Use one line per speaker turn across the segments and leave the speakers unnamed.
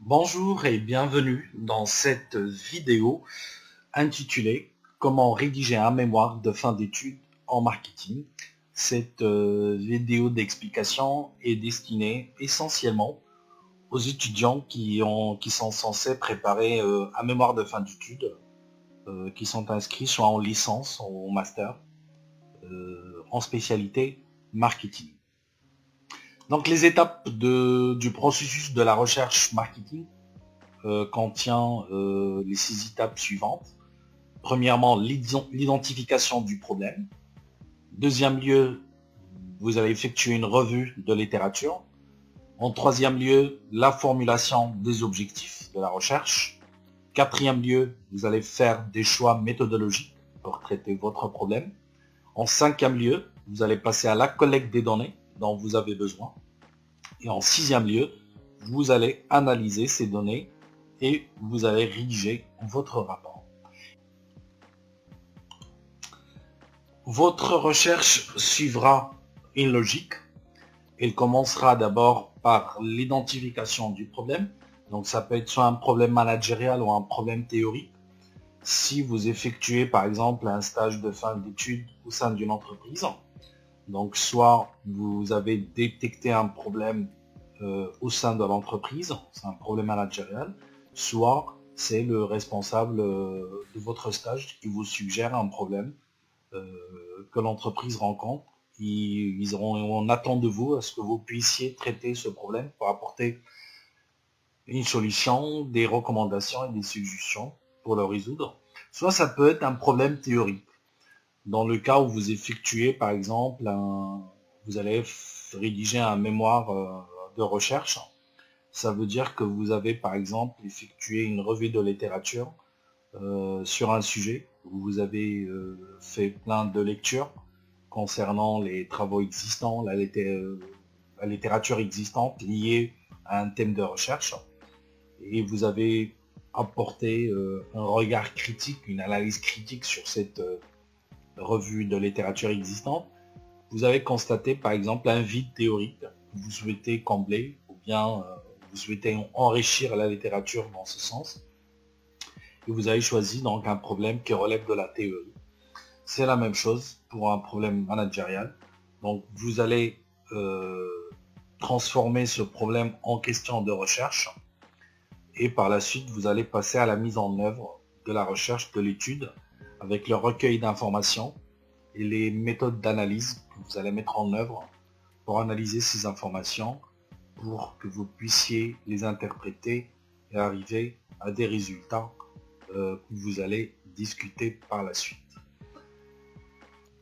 Bonjour et bienvenue dans cette vidéo intitulée Comment rédiger un mémoire de fin d'études en marketing. Cette vidéo d'explication est destinée essentiellement aux étudiants qui sont censés préparer un mémoire de fin d'études, qui sont inscrits soit en licence ou en master, en spécialité marketing. Donc les étapes du processus de la recherche marketing contient les 6 étapes suivantes. Premièrement, l'identification du problème. Deuxième lieu, vous allez effectuer une revue de littérature. En troisième lieu, la formulation des objectifs de la recherche. Quatrième lieu, vous allez faire des choix méthodologiques pour traiter votre problème. En cinquième lieu, vous allez passer à la collecte des données dont vous avez besoin. Et en sixième lieu, vous allez analyser ces données et vous allez rédiger votre rapport. Votre recherche suivra une logique. Elle commencera d'abord par l'identification du problème. Donc ça peut être soit un problème managérial ou un problème théorique. Si vous effectuez par exemple un stage de fin d'études au sein d'une entreprise, donc soit vous avez détecté un problème au sein de l'entreprise, c'est un problème managérial, soit c'est le responsable de votre stage qui vous suggère un problème que l'entreprise rencontre. On attend de vous à ce que vous puissiez traiter ce problème pour apporter une solution, des recommandations et des suggestions pour le résoudre. Soit ça peut être un problème théorique. Dans le cas où vous effectuez, par exemple, vous allez rédiger un mémoire de recherche, ça veut dire que vous avez, par exemple, effectué une revue de littérature sur un sujet. Vous avez fait plein de lectures concernant les travaux existants, la littérature existante liée à un thème de recherche. Et vous avez apporté un regard critique, une analyse critique sur cette revue de littérature existante. Vous avez constaté par exemple un vide théorique que vous souhaitez combler ou bien vous souhaitez enrichir la littérature dans ce sens. Et vous avez choisi donc un problème qui relève de la théorie. C'est la même chose pour un problème managérial. Donc vous allez transformer ce problème en question de recherche et par la suite vous allez passer à la mise en œuvre de la recherche, de l'étude avec le recueil d'informations et les méthodes d'analyse que vous allez mettre en œuvre pour analyser ces informations pour que vous puissiez les interpréter et arriver à des résultats que vous allez discuter par la suite.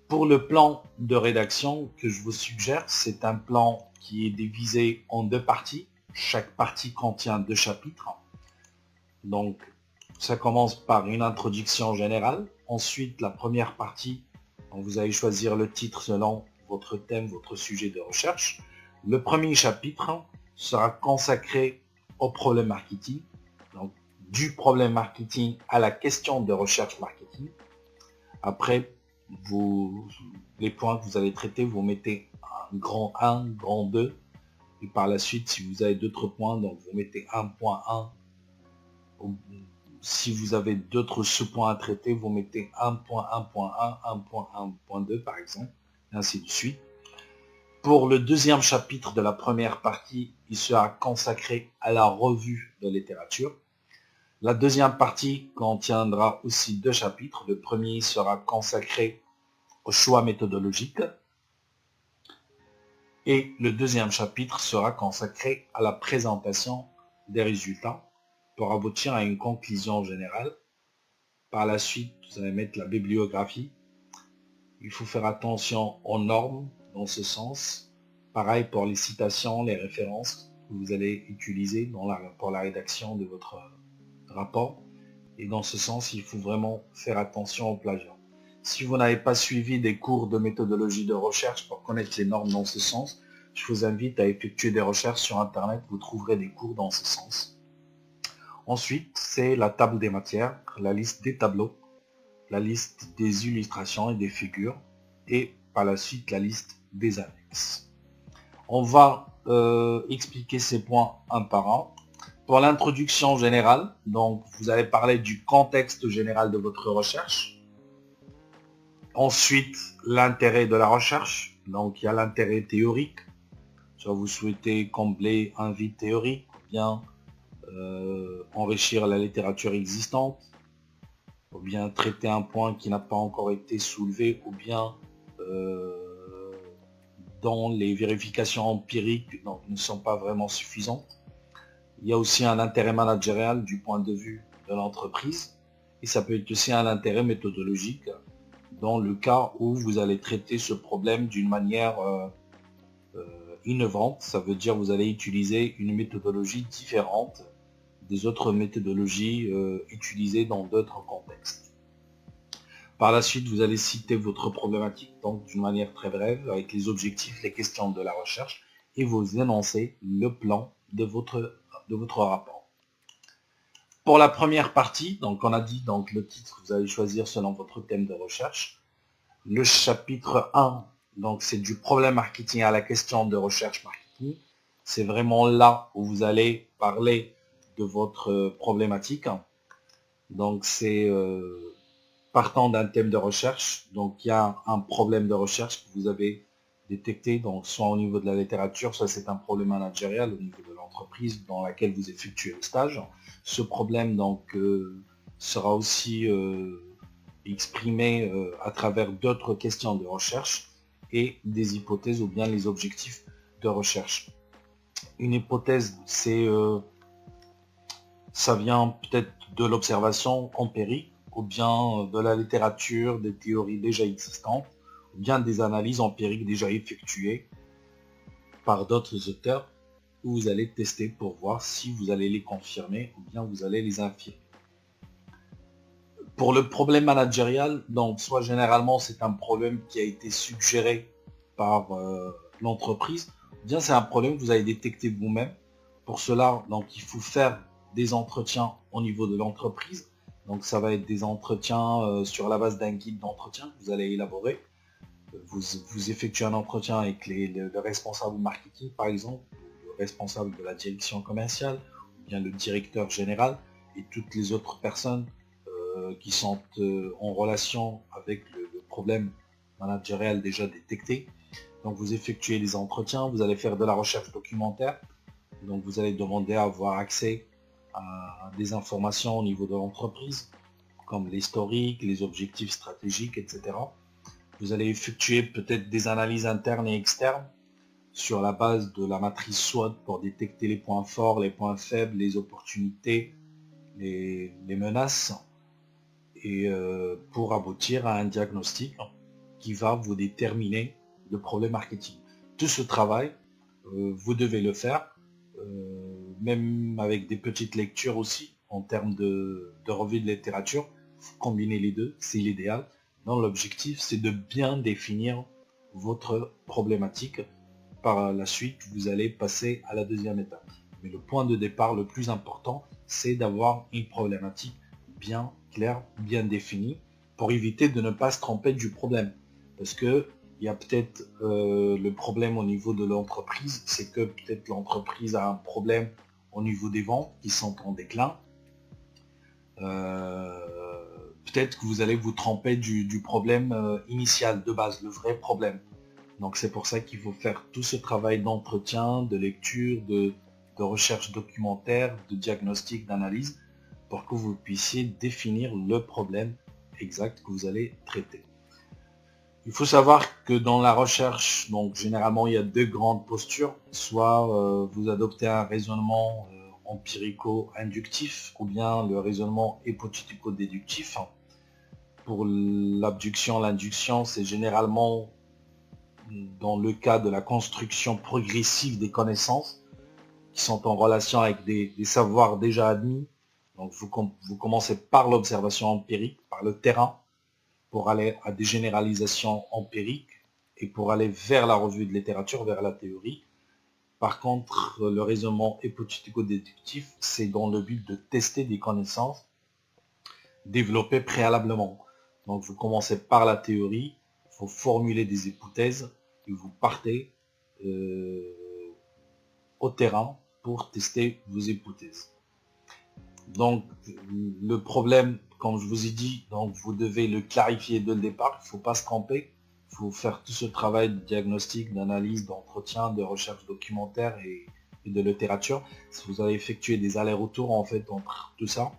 Pour le plan de rédaction que je vous suggère, c'est un plan qui est divisé en 2 parties. Chaque partie contient 2 chapitres. Donc, ça commence par une introduction générale. Ensuite, la première partie, vous allez choisir le titre selon votre thème, votre sujet de recherche. Le premier chapitre sera consacré au problème marketing. Donc, du problème marketing à la question de recherche marketing. Après, les points que vous allez traiter, vous mettez un grand 1, grand 2. Et par la suite, si vous avez d'autres points, donc vous mettez 1.1. Si vous avez d'autres sous-points à traiter, vous mettez 1.1.1, 1.1.2 par exemple, et ainsi de suite. Pour le deuxième chapitre de la première partie, il sera consacré à la revue de littérature. La deuxième partie contiendra aussi 2 chapitres. Le premier sera consacré au choix méthodologique. Et le deuxième chapitre sera consacré à la présentation des résultats pour aboutir à une conclusion générale. Par la suite, vous allez mettre la bibliographie. Il faut faire attention aux normes dans ce sens. Pareil pour les citations, les références que vous allez utiliser pour la rédaction de votre rapport. Et dans ce sens, il faut vraiment faire attention au plagiat. Si vous n'avez pas suivi des cours de méthodologie de recherche pour connaître les normes dans ce sens, je vous invite à effectuer des recherches sur Internet. Vous trouverez des cours dans ce sens. Ensuite, c'est la table des matières, la liste des tableaux, la liste des illustrations et des figures, et par la suite la liste des annexes. On va expliquer ces points un par un. Pour l'introduction générale, donc vous allez parler du contexte général de votre recherche. Ensuite, l'intérêt de la recherche. Donc il y a l'intérêt théorique. Soit vous souhaitez combler un vide théorique, ou bien enrichir la littérature existante, ou bien traiter un point qui n'a pas encore été soulevé, ou bien dont les vérifications empiriques donc, ne sont pas vraiment suffisantes. Il y a aussi un intérêt managérial du point de vue de l'entreprise, et ça peut être aussi un intérêt méthodologique dans le cas où vous allez traiter ce problème d'une manière innovante. Ça veut dire vous allez utiliser une méthodologie différente des autres méthodologies utilisées dans d'autres contextes. Par la suite, vous allez citer votre problématique, donc d'une manière très brève, avec les objectifs, les questions de la recherche, et vous énoncez le plan de votre rapport. Pour la première partie, donc on a dit donc le titre, vous allez choisir selon votre thème de recherche. Le chapitre 1, donc c'est du problème marketing à la question de recherche marketing. C'est vraiment là où vous allez parler de votre problématique. Donc c'est partant d'un thème de recherche, donc il y a un problème de recherche que vous avez détecté, donc soit au niveau de la littérature, soit c'est un problème managérial au niveau de l'entreprise dans laquelle vous effectuez le stage. Ce problème donc sera aussi exprimé à travers d'autres questions de recherche et des hypothèses ou bien les objectifs de recherche. Une hypothèse, c'est ça vient peut-être de l'observation empirique ou bien de la littérature, des théories déjà existantes, ou bien des analyses empiriques déjà effectuées par d'autres auteurs où vous allez tester pour voir si vous allez les confirmer ou bien vous allez les infirmer. Pour le problème managérial, donc soit généralement c'est un problème qui a été suggéré par l'entreprise, ou bien c'est un problème que vous avez détecté vous-même. Pour cela, donc il faut faire des entretiens au niveau de l'entreprise. Donc ça va être des entretiens sur la base d'un guide d'entretien que vous allez élaborer. Vous effectuez un entretien avec le responsable marketing par exemple, le responsable de la direction commerciale, ou bien le directeur général et toutes les autres personnes qui sont en relation avec le problème managérial déjà détecté. Donc vous effectuez les entretiens, vous allez faire de la recherche documentaire. Donc vous allez demander à avoir accès à des informations au niveau de l'entreprise, comme l'historique, les objectifs stratégiques, etc. Vous allez effectuer peut-être des analyses internes et externes sur la base de la matrice SWOT pour détecter les points forts, les points faibles, les opportunités, les menaces, et pour aboutir à un diagnostic qui va vous déterminer le problème marketing. Tout ce travail, vous devez le faire, même avec des petites lectures aussi, en termes de revue de littérature. Combiner les deux, c'est l'idéal. Donc l'objectif, c'est de bien définir votre problématique. Par la suite, vous allez passer à la deuxième étape. Mais le point de départ le plus important, c'est d'avoir une problématique bien claire, bien définie, pour éviter de ne pas se tromper du problème. Parce que il y a peut-être le problème au niveau de l'entreprise, c'est que peut-être l'entreprise a un problème au niveau des ventes qui sont en déclin. Peut-être que vous allez vous tromper du problème initial, de base, le vrai problème. Donc c'est pour ça qu'il faut faire tout ce travail d'entretien, de lecture, de recherche documentaire, de diagnostic, d'analyse, pour que vous puissiez définir le problème exact que vous allez traiter. Il faut savoir que dans la recherche, donc généralement il y a deux grandes postures. Soit vous adoptez un raisonnement empirico-inductif ou bien le raisonnement hypothético-déductif. Pour l'abduction, l'induction, c'est généralement dans le cas de la construction progressive des connaissances qui sont en relation avec des savoirs déjà admis. Donc vous commencez par l'observation empirique, par le terrain, pour aller à des généralisations empiriques et pour aller vers la revue de littérature, vers la théorie. Par contre, le raisonnement hypothético-déductif, c'est dans le but de tester des connaissances développées préalablement. Donc vous commencez par la théorie, il faut formuler des hypothèses et vous partez au terrain pour tester vos hypothèses. Donc le problème, comme je vous ai dit, donc vous devez le clarifier dès le départ, il ne faut pas se tromper, il faut faire tout ce travail de diagnostic, d'analyse, d'entretien, de recherche documentaire et de littérature. Si vous allez effectuer des allers-retours en fait entre tout ça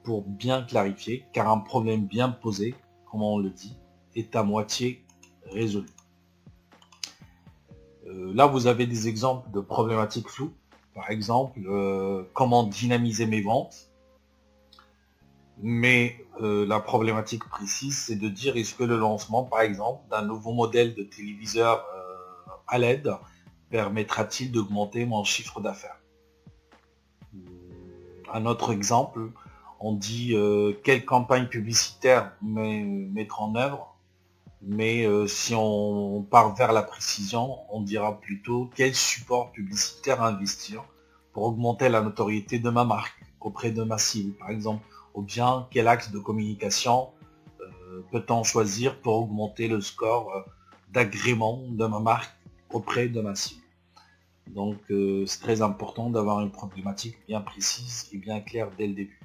pour bien clarifier, car un problème bien posé, comme on le dit, est à moitié résolu. Là, vous avez des exemples de problématiques floues. Par exemple, comment dynamiser mes ventes. Mais la problématique précise, c'est de dire est-ce que le lancement, par exemple, d'un nouveau modèle de téléviseur à LED permettra-t-il d'augmenter mon chiffre d'affaires. Un autre exemple, on dit quelle campagne publicitaire mettre en œuvre, mais si on part vers la précision, on dira plutôt quel support publicitaire investir pour augmenter la notoriété de ma marque auprès de ma cible, par exemple, ou bien quel axe de communication peut-on choisir pour augmenter le score d'agrément de ma marque auprès de ma cible. Donc c'est très important d'avoir une problématique bien précise et bien claire dès le début.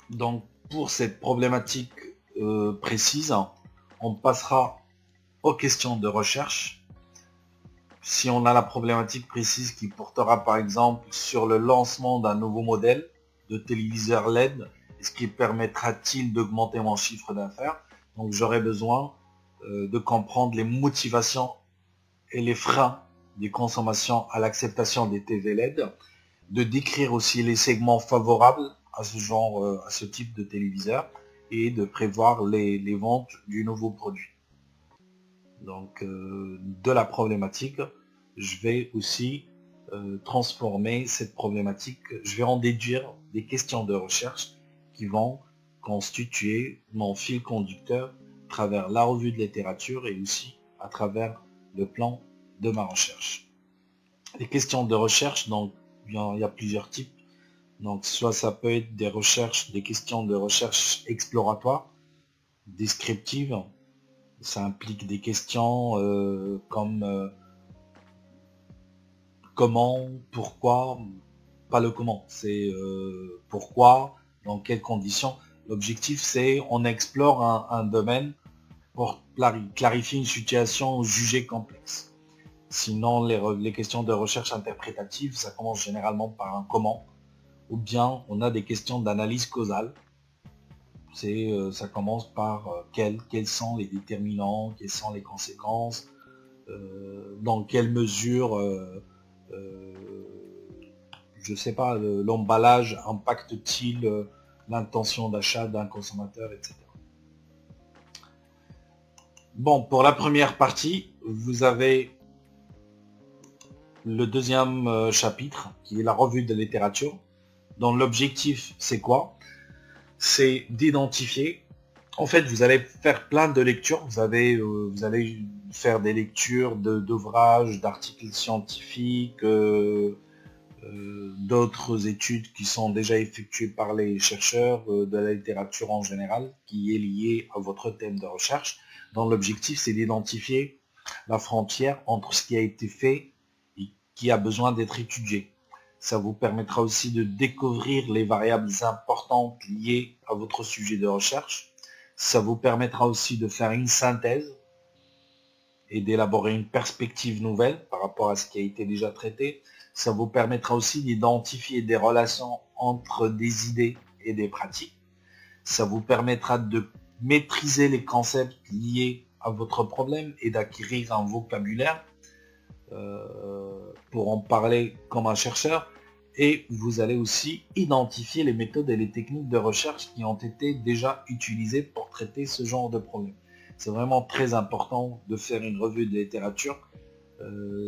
Donc pour cette problématique précise, on passera aux questions de recherche. Si on a la problématique précise qui portera par exemple sur le lancement d'un nouveau modèle de téléviseur LED, ce qui permettra-t-il d'augmenter mon chiffre d'affaires? Donc j'aurai besoin de comprendre les motivations et les freins des consommations à l'acceptation des TV LED, de décrire aussi les segments favorables à ce genre, à ce type de téléviseur et de prévoir les ventes du nouveau produit. Donc de la problématique, je vais aussi transformer cette problématique, je vais en déduire des questions de recherche qui vont constituer mon fil conducteur à travers la revue de littérature et aussi à travers le plan de ma recherche. Les questions de recherche, donc il y a plusieurs types. Donc soit ça peut être des questions de recherche exploratoires, descriptives. Ça implique des questions comme comment, pourquoi, pas le comment, c'est pourquoi, dans quelles conditions. L'objectif c'est on explore un domaine pour clarifier une situation jugée complexe. Sinon les questions de recherche interprétative, ça commence généralement par un comment, ou bien on a des questions d'analyse causale. Ça commence par quels sont les déterminants, quelles sont les conséquences, dans quelle mesure, je sais pas, l'emballage impacte-t-il l'intention d'achat d'un consommateur, etc. Bon, pour la première partie, vous avez le deuxième chapitre, qui est la revue de littérature, dont l'objectif, c'est quoi? C'est d'identifier. En fait, vous allez faire plein de lectures. Vous allez faire des lectures d'ouvrages, d'articles scientifiques, d'autres études qui sont déjà effectuées par les chercheurs, de la littérature en général, qui est liée à votre thème de recherche. Donc l'objectif, c'est d'identifier la frontière entre ce qui a été fait et qui a besoin d'être étudié. Ça vous permettra aussi de découvrir les variables importantes liées à votre sujet de recherche. Ça vous permettra aussi de faire une synthèse et d'élaborer une perspective nouvelle par rapport à ce qui a été déjà traité. Ça vous permettra aussi d'identifier des relations entre des idées et des pratiques. Ça vous permettra de maîtriser les concepts liés à votre problème et d'acquérir un vocabulaire pour en parler comme un chercheur. Et vous allez aussi identifier les méthodes et les techniques de recherche qui ont été déjà utilisées pour traiter ce genre de problème. C'est vraiment très important de faire une revue de littérature.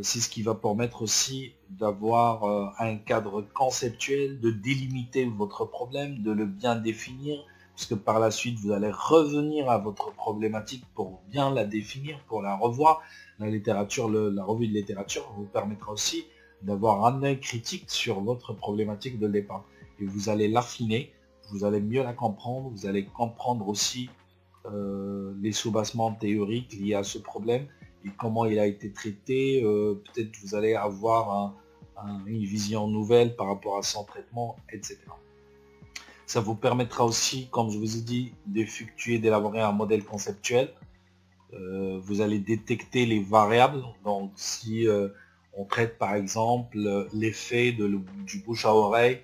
C'est ce qui va permettre aussi d'avoir un cadre conceptuel, de délimiter votre problème, de le bien définir, parce que par la suite, vous allez revenir à votre problématique pour bien la définir, pour la revoir. La littérature, la revue de littérature vous permettra aussi d'avoir un œil critique sur votre problématique de départ. Et vous allez l'affiner, vous allez mieux la comprendre, vous allez comprendre aussi les soubassements théoriques liés à ce problème et comment il a été traité. Peut-être vous allez avoir une vision nouvelle par rapport à son traitement, etc. Ça vous permettra aussi, comme je vous ai dit, d'effectuer, d'élaborer un modèle conceptuel. Vous allez détecter les variables. Donc si on traite par exemple l'effet du bouche à oreille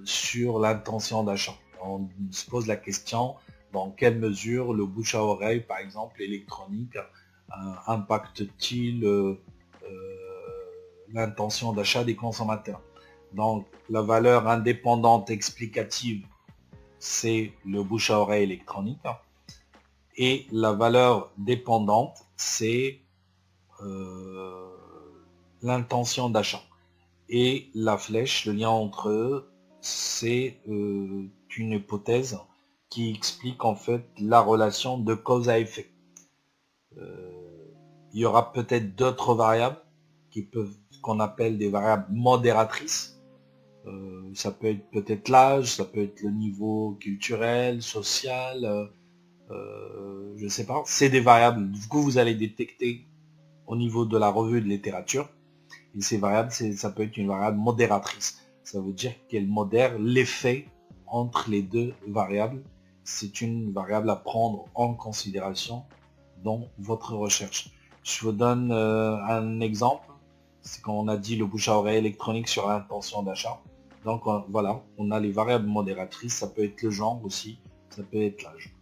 sur l'intention d'achat. On se pose la question dans quelle mesure le bouche à oreille, par exemple électronique, impacte-t-il l'intention d'achat des consommateurs. Donc la valeur indépendante explicative, c'est le bouche à oreille électronique. Et la valeur dépendante, c'est l'intention d'achat. Et la flèche, le lien entre eux, c'est une hypothèse qui explique en fait la relation de cause à effet. Il y aura peut-être d'autres variables qu'on appelle des variables modératrices. Ça peut être peut-être l'âge, ça peut être le niveau culturel, social, je ne sais pas. C'est des variables. Du coup, vous allez détecter au niveau de la revue de littérature. Et ces variables, ça peut être une variable modératrice. Ça veut dire qu'elle modère l'effet entre les deux variables. C'est une variable à prendre en considération dans votre recherche. Je vous donne un exemple. C'est quand on a dit le bouche à oreille électronique sur l'intention d'achat. Donc voilà, on a les variables modératrices. Ça peut être le genre aussi, ça peut être l'âge.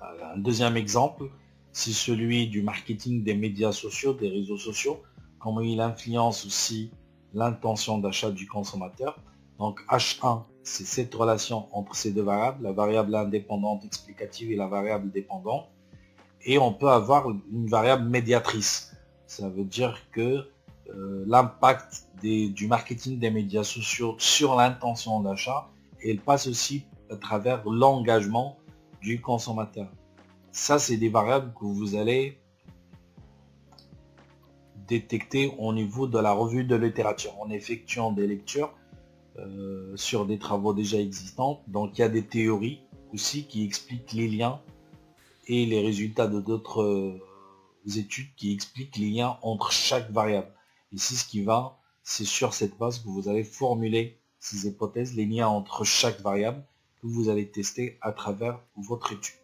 Un deuxième exemple, c'est celui du marketing des médias sociaux, des réseaux sociaux, comment il influence aussi l'intention d'achat du consommateur. Donc H1, c'est cette relation entre ces deux variables, la variable indépendante explicative et la variable dépendante. Et on peut avoir une variable médiatrice. Ça veut dire que l'impact du marketing des médias sociaux sur l'intention d'achat, elle passe aussi à travers l'engagement du consommateur. Ça, c'est des variables que vous allez détecter au niveau de la revue de littérature en effectuant des lectures sur des travaux déjà existants. Donc, il y a des théories aussi qui expliquent les liens et les résultats de d'autres études qui expliquent les liens entre chaque variable. Ici, ce qui va, c'est sur cette base que vous allez formuler ces hypothèses, les liens entre chaque variable que vous allez tester à travers votre étude.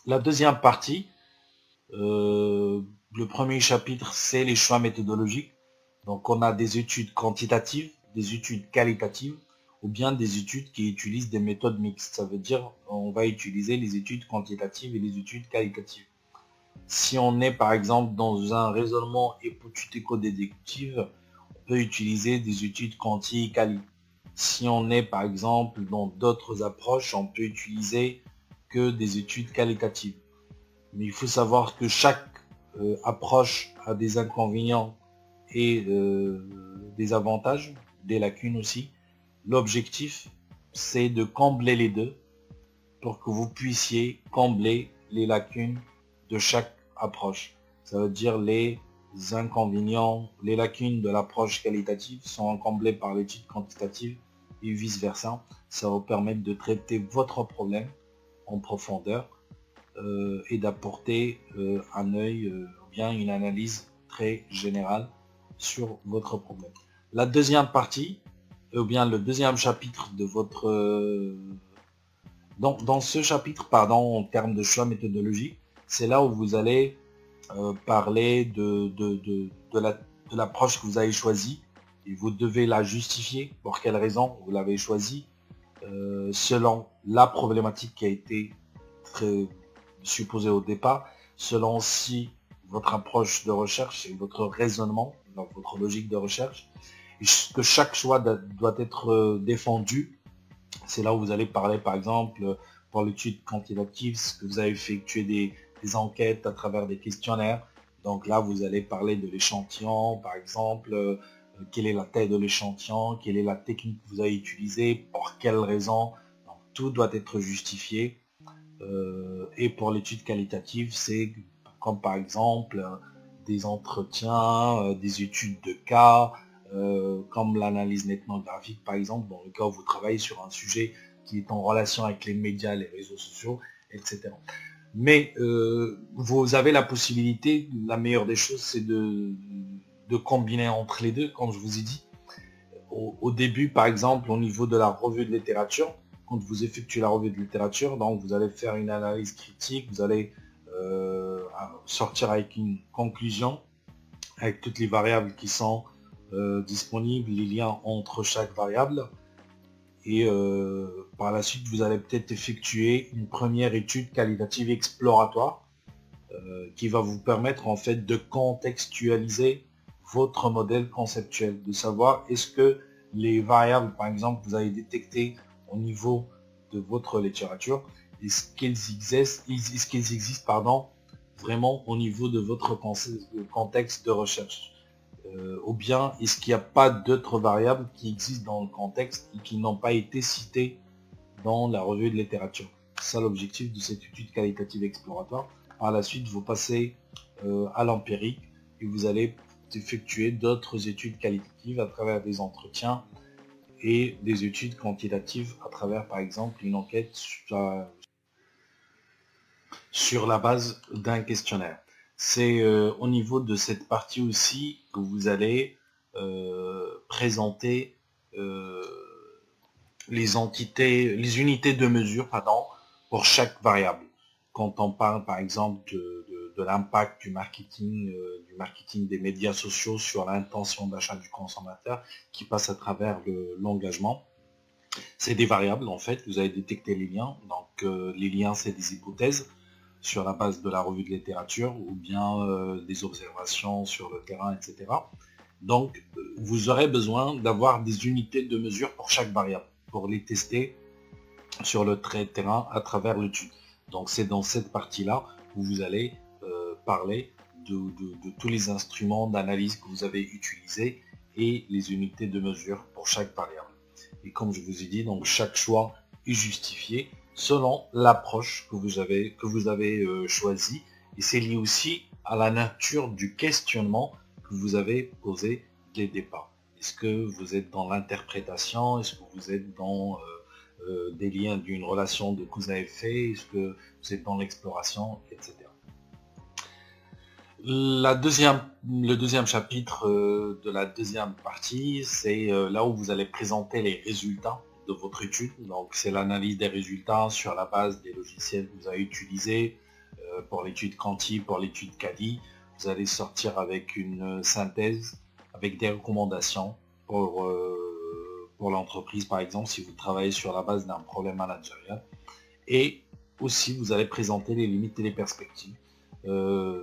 La deuxième partie, le premier chapitre, c'est les choix méthodologiques. Donc, on a des études quantitatives, des études qualitatives, ou bien des études qui utilisent des méthodes mixtes. Ça veut dire on va utiliser les études quantitatives et les études qualitatives. Si on est par exemple dans un raisonnement hypothético-déductif, on peut utiliser des études quanti et quali. Si on est par exemple dans d'autres approches, on peut utiliser que des études qualitatives. Mais il faut savoir que chaque approche a des inconvénients et des avantages, des lacunes aussi. L'objectif, c'est de combler les deux pour que vous puissiez combler les lacunes de chaque approche. Ça veut dire les inconvénients, les lacunes de l'approche qualitative sont comblées par l'étude quantitative et vice-versa. Ça va vous permettre de traiter votre problème en profondeur et d'apporter un œil ou bien une analyse très générale sur votre problème. La deuxième partie, ou bien le deuxième chapitre de votre... dans ce chapitre, pardon, en termes de choix méthodologique, c'est là où vous allez parler de l'approche que vous avez choisie et vous devez la justifier, pour quelle raison vous l'avez choisie, selon la problématique qui a été supposée au départ, selon aussi votre approche de recherche et votre raisonnement, dans votre logique de recherche, et que chaque choix doit être défendu. C'est là où vous allez parler, par exemple, pour l'étude quantitative, ce que vous avez effectué des enquêtes à travers des questionnaires. Donc là, vous allez parler de l'échantillon, par exemple, quelle est la taille de l'échantillon, quelle est la technique que vous avez utilisée, pour quelle raison. Donc, tout doit être justifié. Et pour l'étude qualitative, c'est comme par exemple des entretiens, des études de cas, comme l'analyse ethnographique par exemple, dans le cas où vous travaillez sur un sujet qui est en relation avec les médias, les réseaux sociaux, etc. Mais vous avez la possibilité, la meilleure des choses, c'est de combiner entre les deux, comme je vous ai dit. Au début, par exemple, au niveau de la revue de littérature, quand vous effectuez la revue de littérature, donc vous allez faire une analyse critique, vous allez sortir avec une conclusion, avec toutes les variables qui sont disponibles, les liens entre chaque variable. Et par la suite, vous allez peut-être effectuer une première étude qualitative exploratoire qui va vous permettre en fait de contextualiser votre modèle conceptuel, de savoir est-ce que les variables, par exemple, vous avez détectées au niveau de votre littérature, est-ce qu'elles existent, pardon, vraiment au niveau de votre contexte de recherche, ou bien est-ce qu'il n'y a pas d'autres variables qui existent dans le contexte et qui n'ont pas été citées dans la revue de littérature. C'est ça l'objectif de cette étude qualitative exploratoire. Par la suite, vous passez à l'empirique et vous allez effectuer d'autres études qualitatives à travers des entretiens et des études quantitatives à travers, par exemple, une enquête sur la base d'un questionnaire. C'est au niveau de cette partie aussi que vous allez présenter les unités de mesure, pardon, pour chaque variable. Quand on parle par exemple de l'impact du marketing des médias sociaux sur l'intention d'achat du consommateur qui passe à travers l'engagement, c'est des variables en fait, vous avez détecté les liens, donc les liens c'est des hypothèses sur la base de la revue de littérature ou bien des observations sur le terrain, etc. Donc vous aurez besoin d'avoir des unités de mesure pour chaque variable, pour les tester sur le terrain à travers l'étude. Donc c'est dans cette partie-là où vous allez parler de tous les instruments d'analyse que vous avez utilisés et les unités de mesure pour chaque variable. Et comme je vous ai dit, donc chaque choix est justifié selon l'approche que vous avez choisie. Et c'est lié aussi à la nature du questionnement que vous avez posé dès le départ. Est-ce que vous êtes dans l'interprétation? Est-ce que vous êtes dans des liens d'une relation de cause à effet? Est-ce que vous êtes dans l'exploration, etc. Le deuxième chapitre de la deuxième partie, c'est là où vous allez présenter les résultats de votre étude. Donc c'est l'analyse des résultats sur la base des logiciels que vous avez utilisés pour l'étude Quanti, pour l'étude Cali. Vous allez sortir avec une synthèse, avec des recommandations pour l'entreprise, par exemple, si vous travaillez sur la base d'un problème managérial. Et aussi, vous allez présenter les limites et les perspectives.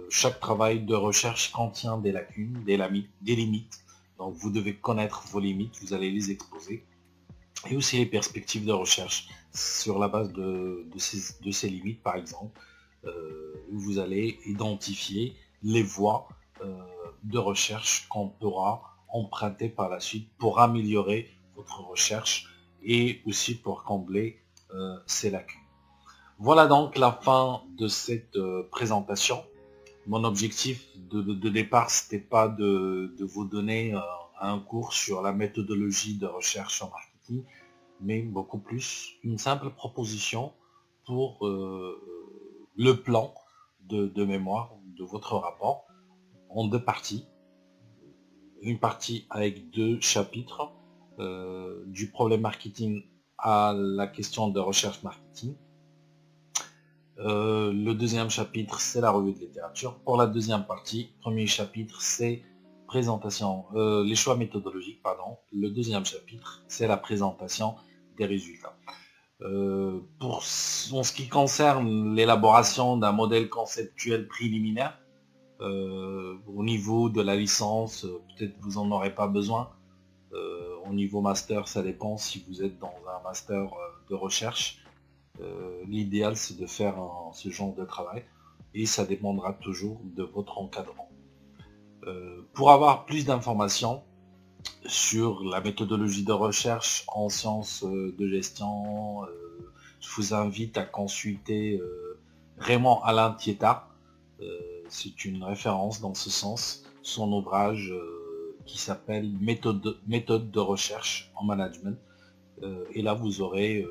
Chaque travail de recherche contient des lacunes, des limites. Donc vous devez connaître vos limites, vous allez les exposer. Et aussi les perspectives de recherche sur la base de ces limites, par exemple. Où vous allez identifier les voies de recherche qu'on pourra emprunter par la suite pour améliorer votre recherche et aussi pour combler ces lacunes. Voilà donc la fin de cette présentation. Mon objectif de départ, c'était pas de vous donner un cours sur la méthodologie de recherche en marketing, mais beaucoup plus une simple proposition pour le plan de mémoire de votre rapport en deux parties. Une partie avec deux chapitres, du problème marketing à la question de recherche marketing. Le deuxième chapitre, c'est la revue de littérature. Pour la deuxième partie, premier chapitre, c'est présentation, les choix méthodologiques, pardon. Le deuxième chapitre, c'est la présentation des résultats. En ce qui concerne l'élaboration d'un modèle conceptuel préliminaire, au niveau de la licence, peut-être vous en aurez pas besoin. Au niveau master, ça dépend si vous êtes dans un master de recherche. L'idéal, c'est de faire ce genre de travail et ça dépendra toujours de votre encadrement. Pour avoir plus d'informations sur la méthodologie de recherche en sciences de gestion, je vous invite à consulter Raymond Alain Thiétard. C'est une référence dans ce sens. Son ouvrage qui s'appelle méthode de recherche en management. Et là, vous aurez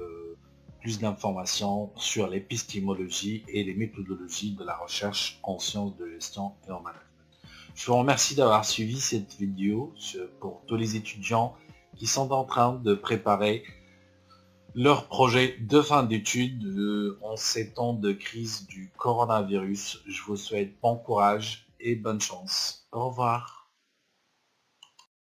plus d'informations sur l'épistémologie et les méthodologies de la recherche en sciences de gestion et en management. Je vous remercie d'avoir suivi cette vidéo pour tous les étudiants qui sont en train de préparer leur projet de fin d'études en ces temps de crise du coronavirus. Je vous souhaite bon courage et bonne chance. Au revoir.